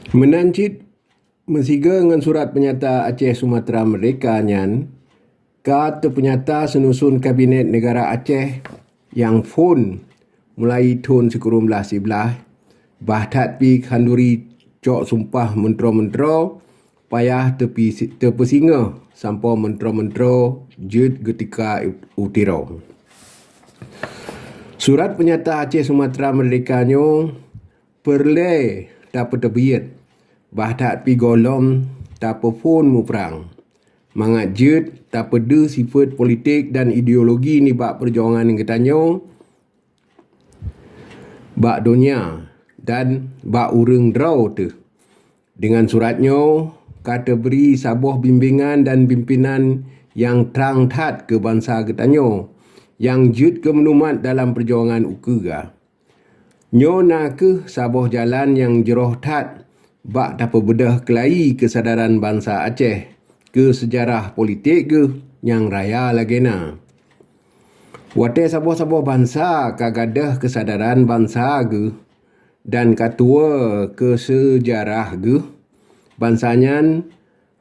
Menancit mesiga dengan surat penyata Aceh Sumatera Merdeka nyan, kata penyata senusun Kabinet Negara Aceh yang phone mulai tahun sekurang belah sebelah, bahtat pi khanduri cok sumpah mentero-mentero, payah terpesinga sampai mentero-mentero jut ketika utiro. Surat penyata Aceh Sumatera Merdeka nyo perle dapat terbiat bahtat pi golom dapat phone mu perang. Mangat jut tak pada sifat politik dan ideologi ni bak perjuangan yang ketanyo, bak dunia dan bak urang draw tu. Dengan suratnyo, kata beri sabuah bimbingan dan pimpinan yang terang tat ke bangsa ketanyo, yang jut ke menumat dalam perjuangan uka. Nyo nak ke sabuah jalan yang jeroh tat, bak dapat bedah kelai kesadaran bangsa Aceh ke sejarah politik ke yang raya lagi na. Watai sabuah-sabuah bangsa kagadah kesadaran bangsa ke dan katua ke sejarah ke, bangsanya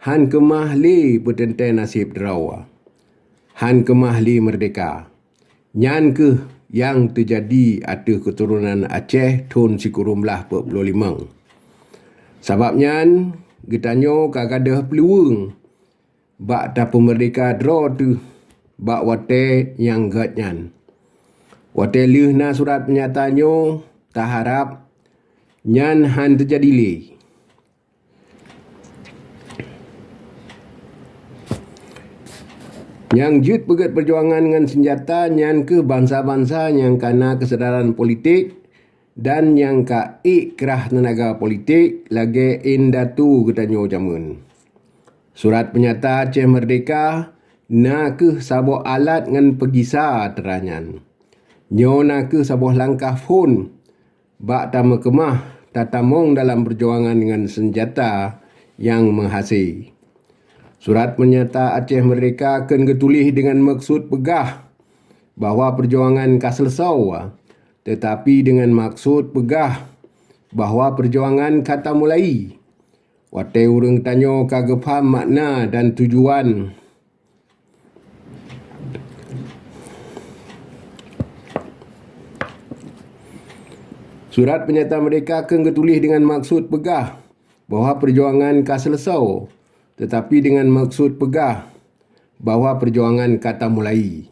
han kemah li bertentai nasib derawa. Han kemah li merdeka. Nyan ke yang terjadi atas keturunan Aceh tahun sekurang belah 45. Sebabnya getanyo kagadah peluang bak dapat merdeka draw tu bak wate yang gatnyan. Wate lih na surat penyatanyo tak harap nyan han terjadi li. Yang jut pegat perjuangan dengan senjata nyan ke bangsa-bangsa yang kena kesedaran politik dan yang ka ikrah tenaga politik lagi indatu getanyo jamun. Surat penyata Aceh Merdeka nak ke sabuah alat ngan pegisa teranyan. Nyo nak ke sabuah langkah phone bak tama kemah tatamong dalam perjuangan dengan senjata yang menghasih. Surat penyata Aceh Merdeka akan ketulih dengan maksud pegah bahawa perjuangan kaselesau, tetapi dengan maksud pegah bahawa perjuangan kata mulai. Watai urang tanyo kagak faham makna dan tujuan surat penyata mereka akan ketulih dengan maksud pegah bahawa perjuangan kaselesau, tetapi dengan maksud pegah bahawa perjuangan kata mulai.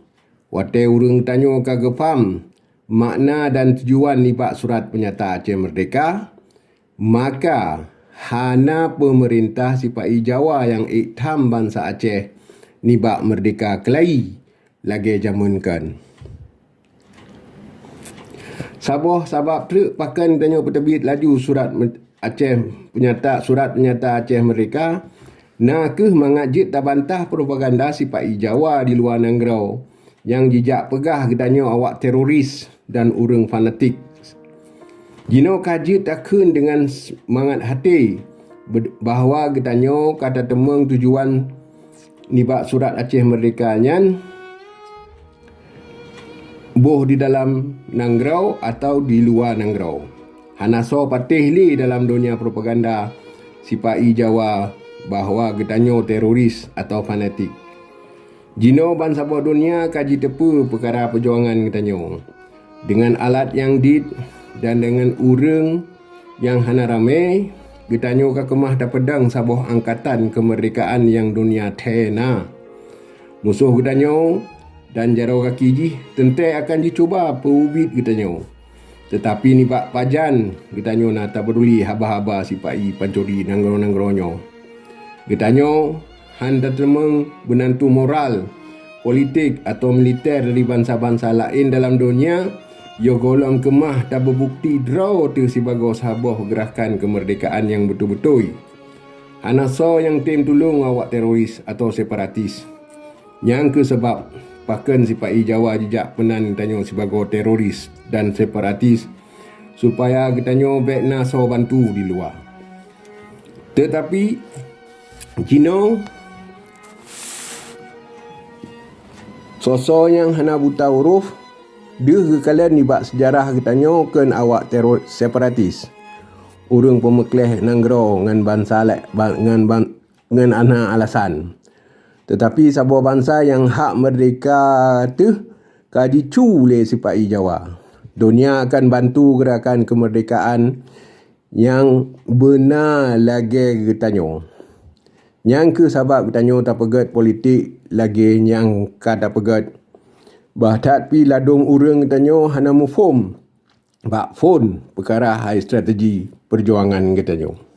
Watai urang tanyo kagak faham makna dan tujuan nibak surat penyata Aceh Merdeka, maka hana pemerintah Sipai Jawa yang iktam bangsa Aceh nibak merdeka kelai lagi jamunkan. Sabuh sabab truk pakan tanyo peterbit laju surat Aceh penyata surat penyata Aceh Merdeka nak ke mangajit tak bantah propaganda Sipai Jawa di luar Nangrau yang jejak pegah getanyo awak teroris dan urang fanatik. Jino kaji takun dengan semangat hati bahawa getanyo kata temeng tujuan nibak surat Aceh Merdeka nyan boh di dalam Nangrau atau di luar Nangrau. Hanaso patih li dalam dunia propaganda Sipai Jawa bahawa getanyo teroris atau fanatik. Jino bangsa buah dunia kaji tepu perkara perjuangan getanyo dengan alat yang dit dan dengan urang yang hana ramai, getanyo ka kemah dapedang sabuah angkatan kemerdekaan yang dunia tena. Musuh getanyo dan jarau kaki ji tentai akan dicuba perubit getanyo. Tetapi ni bak pajan getanyo nak tak peduli haba-haba Sipai pancuri nanggro-nanggronyo. Getanyo han tertemeng benantu moral, politik atau militer dari bangsa-bangsa lain dalam dunia. Yo golong kemah tak berbukti draw tu sebagai sahabat gerakan kemerdekaan yang betul-betul. Hanaso yang tim tolong awak teroris atau separatis. Yang ke sebab pakan Sipai Jawa jejak penan tanyo sebagai teroris dan separatis supaya getanyo bekna so bantu di luar. Tetapi Cino sosok yang hana buta huruf dia kekalian nibak sejarah getanyo ken awak teror separatis. urang pemekleh nanggro ngan bangsa ngan ana alasan. Tetapi sebuah bangsa yang hak merdeka tu kaji cu le sipai Jawa. Dunia akan bantu gerakan kemerdekaan yang benar lagi getanyo. Yang ke sabab getanyo tak pegat politik lagi yang kada pegat. Bahtat pi ladung urang getanyo hana mufum. Bak phone perkara hai strategi perjuangan getanyo.